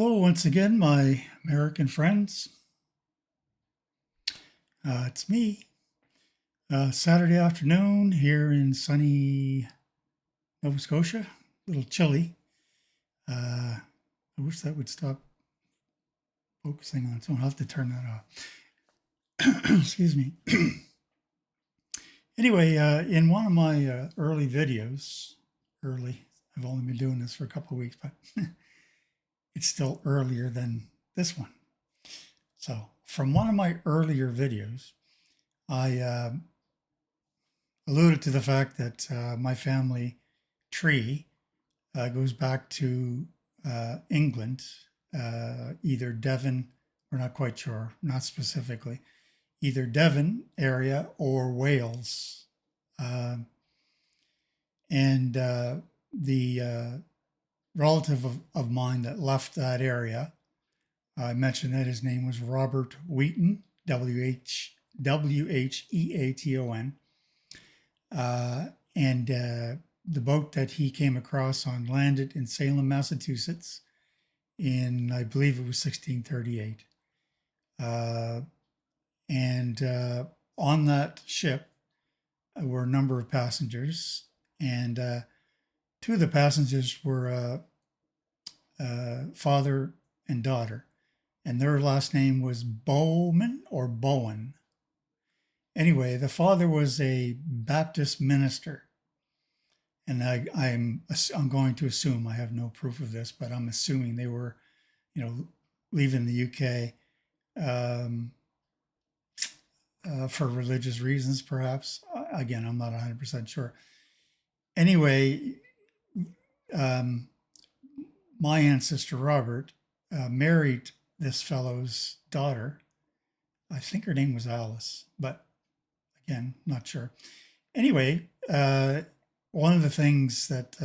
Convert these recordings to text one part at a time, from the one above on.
Hello, once again, my American friends. It's me. Saturday afternoon here in sunny Nova Scotia. A little chilly. I wish that would stop focusing on its own. I'll have to turn that off. Excuse me. Anyway, in one of my early videos, I've only been doing this for a couple of weeks, but it's still earlier than this one. So, from one of my earlier videos, I alluded to the fact that my family tree goes back to England, either Devon, we're not quite sure, not specifically, either Devon area or Wales. And the relative of mine that left that area, I mentioned that his name was Robert Wheaton, Wheaton. And the boat that he came across on landed in Salem, Massachusetts in, I believe it was 1638. And on that ship were a number of passengers, and two of the passengers were father and daughter, and their last name was Bowman or Bowen. Anyway, the father was a Baptist minister, and I'm going to assume, I have no proof of this, but I'm assuming they were, leaving the UK for religious reasons, perhaps. Again, I'm not 100% sure. Anyway, my ancestor Robert married this fellow's daughter. I think her name was Alice, but again, not sure. Anyway, one of the things that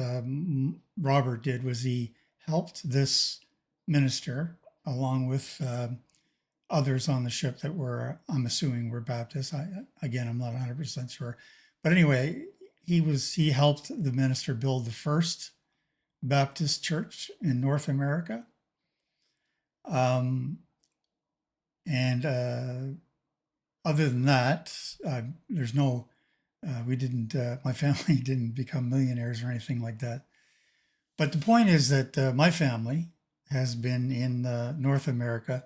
Robert did was he helped this minister along with others on the ship that were, I'm assuming, were Baptists. Again, I'm not 100% sure. But anyway, he helped the minister build the first Baptist church in North America. And other than that, there's no, we didn't, my family didn't become millionaires or anything like that. But the point is that my family has been in North America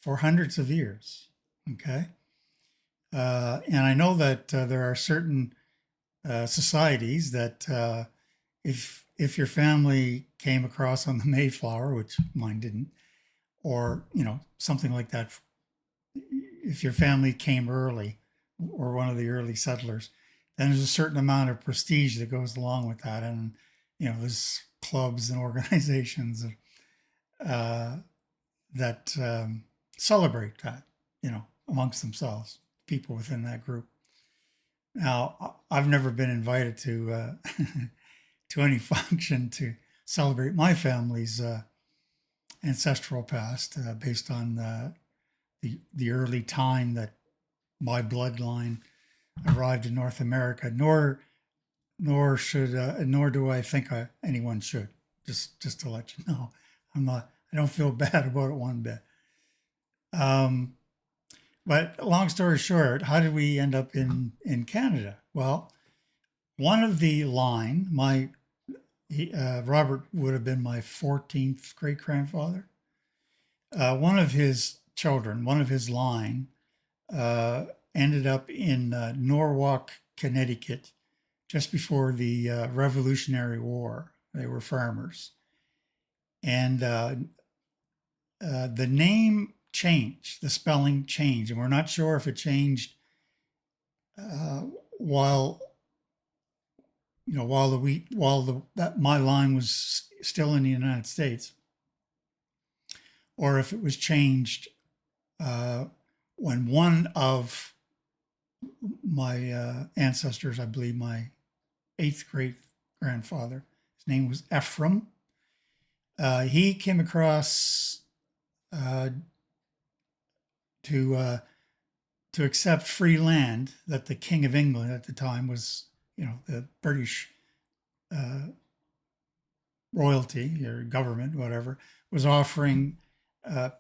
for hundreds of years. Okay. And I know that there are certain societies that if your family came across on the Mayflower, which mine didn't, or something like that, if your family came early or one of the early settlers, then there's a certain amount of prestige that goes along with that, and there's clubs and organizations that celebrate that, amongst themselves, people within that group. Now, I've never been invited to to any function to celebrate my family's ancestral past, based on the early time that my bloodline arrived in North America. Nor do I think anyone should. Just to let you know, I don't feel bad about it one bit. But long story short, how did we end up in Canada? Well, one of the line, Robert would have been my 14th great grandfather. One of his children, one of his line, ended up in Norwalk, Connecticut, just before the Revolutionary War. They were farmers. And the name changed, the spelling changed, and we're not sure if it changed while that my line was still in the United States, or if it was changed when one of my ancestors, I believe my 8th great grandfather, his name was Ephraim. He came across to accept free land that the King of England at the time was, the British royalty or government, whatever, was offering uh,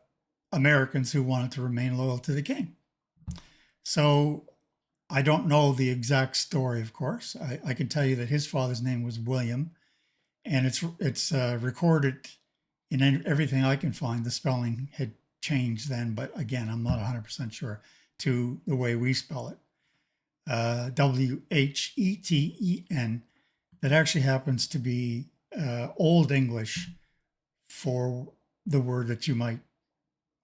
Americans who wanted to remain loyal to the king. So I don't know the exact story, of course. I can tell you that his father's name was William, and it's recorded in everything I can find. The spelling had changed then, but again, I'm not 100% sure to the way we spell it. Wheten. That actually happens to be Old English for the word that you might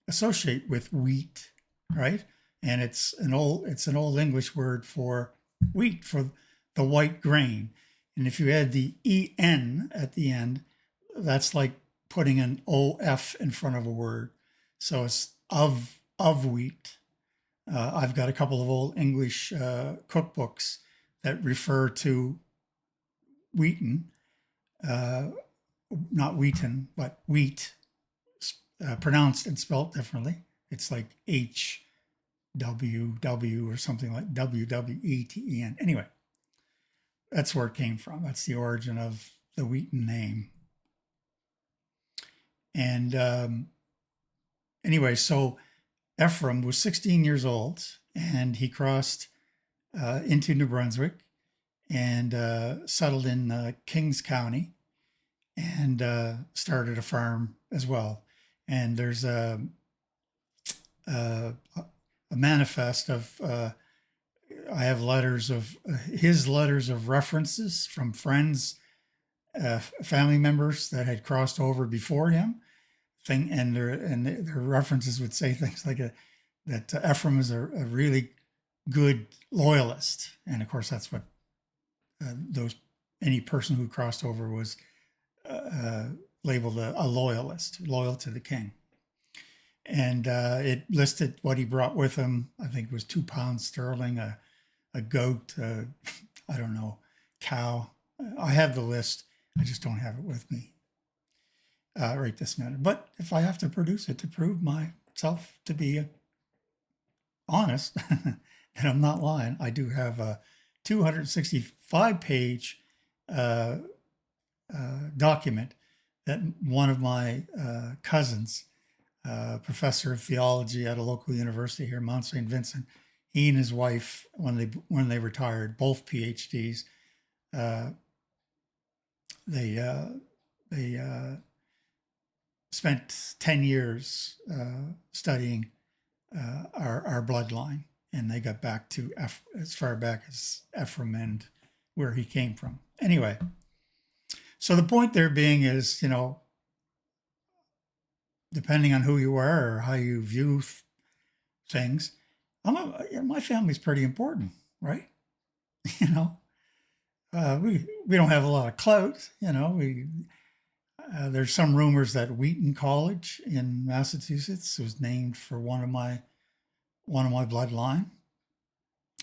associate with wheat, right? And it's an old English word for wheat, for the white grain. And if you add the en at the end, that's like putting an of in front of a word. So it's of wheat. I've got a couple of old English cookbooks that refer to wheaten, uh, not wheaten, but wheat, pronounced and spelt differently. It's like HWW or something like WWETEN. Anyway, that's where it came from. That's the origin of the Wheaton name. And anyway, so Ephraim was 16 years old and he crossed into New Brunswick and settled in Kings County and started a farm as well. And there's a manifest of I have letters of his letters of references from friends, family members that had crossed over before him. And their references would say things like that Ephraim is a really good loyalist, and of course that's what those any person who crossed over was labeled a loyalist, loyal to the king. And it listed what he brought with him. I think it was £2 sterling, a goat, I don't know, cow. I have the list. I just don't have it with me right this minute. But if I have to produce it to prove myself to be honest, and I'm not lying, I do have a 265-page document that one of my cousins, professor of theology at a local university here, Mount St. Vincent, he and his wife, when they retired, both PhDs, they spent 10 years studying our bloodline, and they got back to as far back as Ephraim and where he came from. Anyway, so the point there being is, depending on who you are or how you view things, my family's pretty important, right? We don't have a lot of clout. There's some rumors that Wheaton College in Massachusetts was named for one of my bloodline.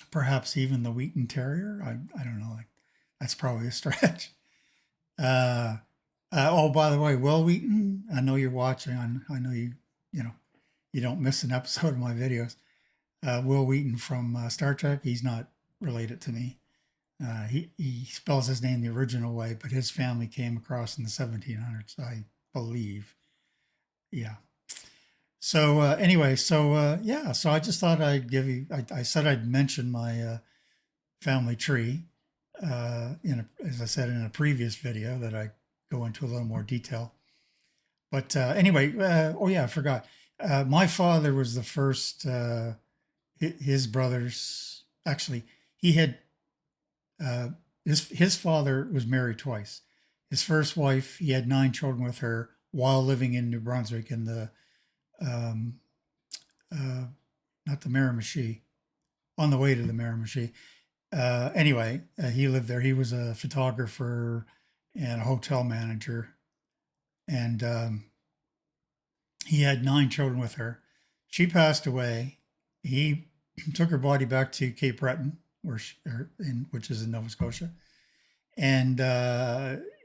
Perhaps even the Wheaton Terrier. I don't know. That's probably a stretch. Oh, by the way, Will Wheaton, I know you're watching. I know you don't miss an episode of my videos. Will Wheaton from Star Trek. He's not related to me. He spells his name the original way, but his family came across in the 1700s, I believe. Yeah. So anyway, so I just thought I'd give you. I said I'd mention my family tree as I said in a previous video that I go into a little more detail. But anyway, oh yeah, I forgot. My father was the first. His brothers actually, he had. His father was married twice. His first wife, he had 9 children with her while living in New Brunswick in the, not the Miramichi, on the way to the Miramichi. Anyway, he lived there. He was a photographer and a hotel manager. And he had 9 children with her. She passed away. He took her body back to Cape Breton, which is in Nova Scotia. And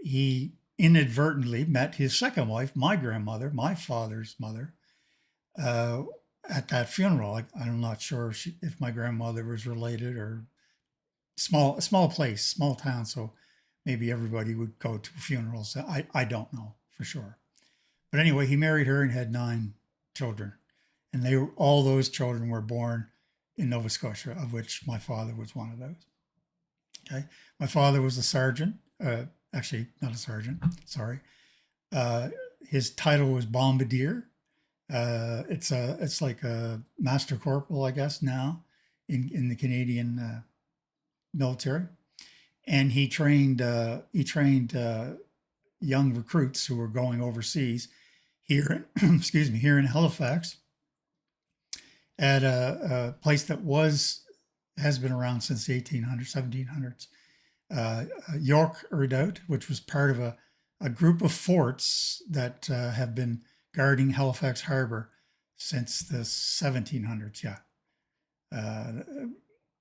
he inadvertently met his second wife, my grandmother, my father's mother, at that funeral. I'm not sure if my grandmother was related or small place, small town. So maybe everybody would go to funerals. I don't know for sure. But anyway, he married her and had 9 children. And all those children were born in Nova Scotia, of which my father was one of those. Okay. My father was a sergeant. Actually, not a sergeant. Sorry. Uh, his title was bombardier. It's like a master corporal, I guess, now in the Canadian military. And he trained young recruits who were going overseas here, excuse me, here in Halifax at a place that has been around since the 1800s, 1700s. York Redoubt, which was part of a group of forts that have been guarding Halifax Harbor since the 1700s, yeah, uh,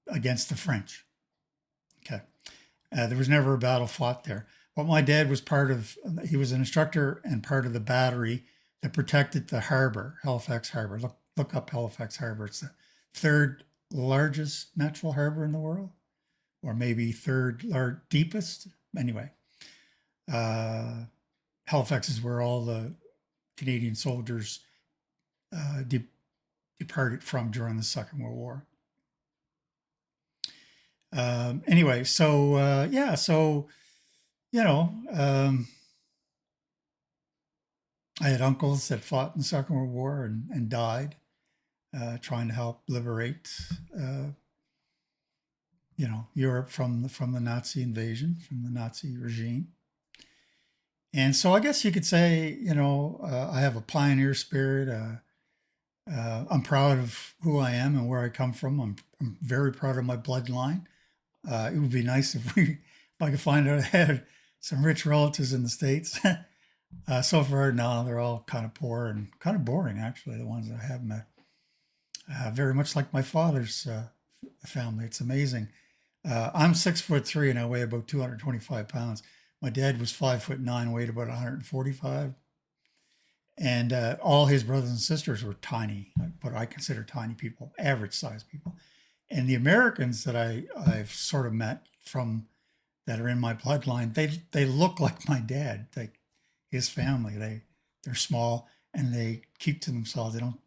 against the French. Okay. There was never a battle fought there. But my dad was he was an instructor and part of the battery that protected the harbor, Halifax Harbor. Look up Halifax Harbor. It's the third largest natural harbor in the world, or maybe third deepest. Anyway, uh, Halifax is where all the Canadian soldiers departed from during the Second World War. Anyway, so yeah, so you know, I had uncles that fought in the Second World War and died trying to help liberate, Europe from the Nazi invasion, from the Nazi regime. And so I guess you could say, I have a pioneer spirit. I'm proud of who I am and where I come from. I'm very proud of my bloodline. It would be nice if I could find out I had some rich relatives in the States. So far, no, they're all kind of poor and kind of boring, actually, the ones that I have met. Very much like my father's family. It's amazing. I'm 6'3" and I weigh about 225 pounds. My dad was 5'9", weighed about 145. And all his brothers and sisters were tiny, what I consider tiny people, average sized people. And the Americans that I've sort of met from that are in my bloodline, they look like my dad, like his family. They're small and they keep to themselves. They don't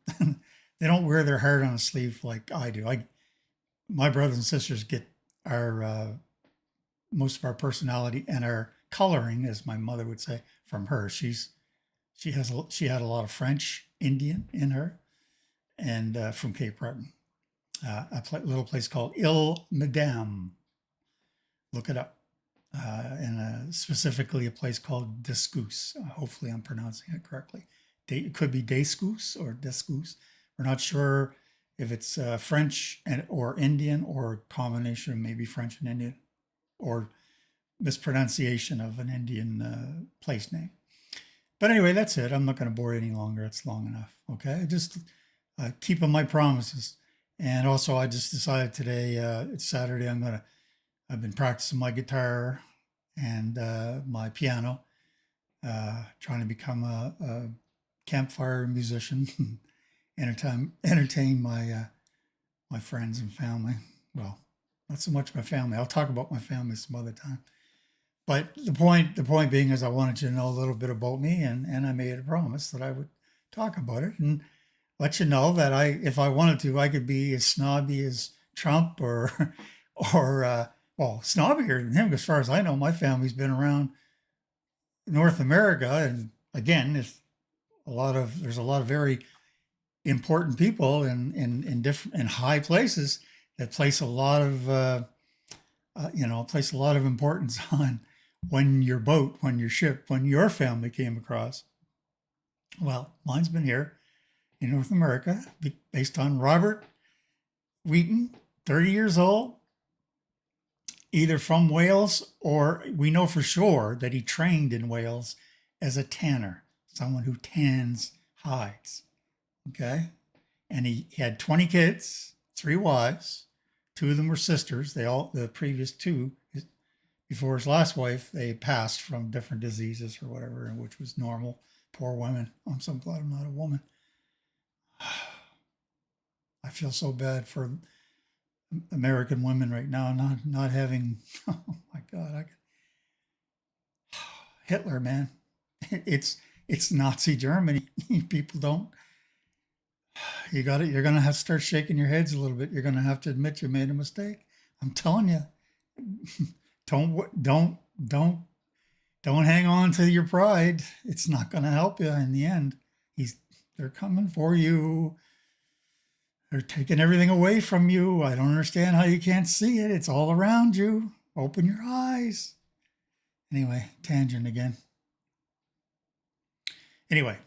they don't wear their heart on a sleeve like I do. My brothers and sisters get our most of our personality and our coloring, as my mother would say, from her. She had a lot of French Indian in her, and from Cape Breton, little place called Ile Madame. Look it up. And specifically a place called Descous. Hopefully, I'm pronouncing it correctly. It could be Descous or Descous. We're not sure if it's French or Indian or a combination of maybe French and Indian or mispronunciation of an Indian place name. But anyway, that's it. I'm not going to bore you any longer. It's long enough. Okay. Just keeping my promises. And also, I just decided today, it's Saturday, I've been practicing my guitar and my piano, trying to become a campfire musician, entertain my friends and family. Well, not so much my family. I'll talk about my family some other time. But the point being is I wanted you to know a little bit about me, and I made a promise that I would talk about it and let you know that if I wanted to, I could be as snobby as Trump or or well, snobbier than him. As far as I know, my family's been around North America, and again, there's a lot of very important people in different in high places that place a lot of place a lot of importance on when your ship, when your family came across. Well, mine's been here in North America, based on Robert Wheaton, 30 years old, either from Wales, or we know for sure that he trained in Wales as a tanner, someone who tans hides. Okay. And he had 20 kids, 3 wives, 2 of them were sisters. The previous 2, before his last wife, they passed from different diseases or whatever, which was normal. Poor women. I'm so glad I'm not a woman. I feel so bad for American women right now, not having. Oh my God, Hitler, man. It's Nazi Germany. People don't. You got it. You're gonna have to start shaking your heads a little bit. You're gonna have to admit you made a mistake. I'm telling you. Don't don't hang on to your pride. It's not gonna help you in the end. He's they're coming for you. They're taking everything away from you. I don't understand how you can't see it. It's all around you. Open your eyes. Anyway, tangent again. Anyway,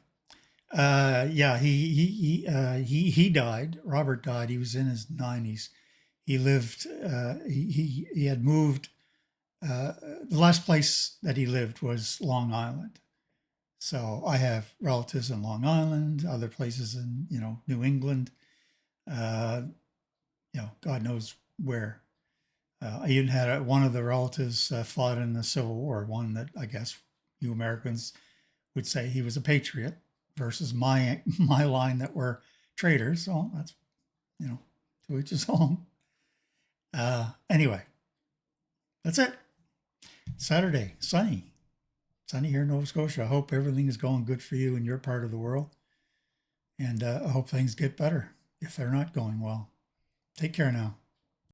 yeah, he died. Robert died. He was in his 90s. He lived. He had moved. The last place that he lived was Long Island. So I have relatives in Long Island, other places in New England. Uh, God knows where. I even had one of the relatives fought in the Civil War. One that I guess you Americans would say he was a patriot versus my line that were traitors. So that's to each his own. Anyway, that's it. Saturday, sunny here in Nova Scotia. I hope everything is going good for you in your part of the world, and I hope things get better if they're not going well. Take care now.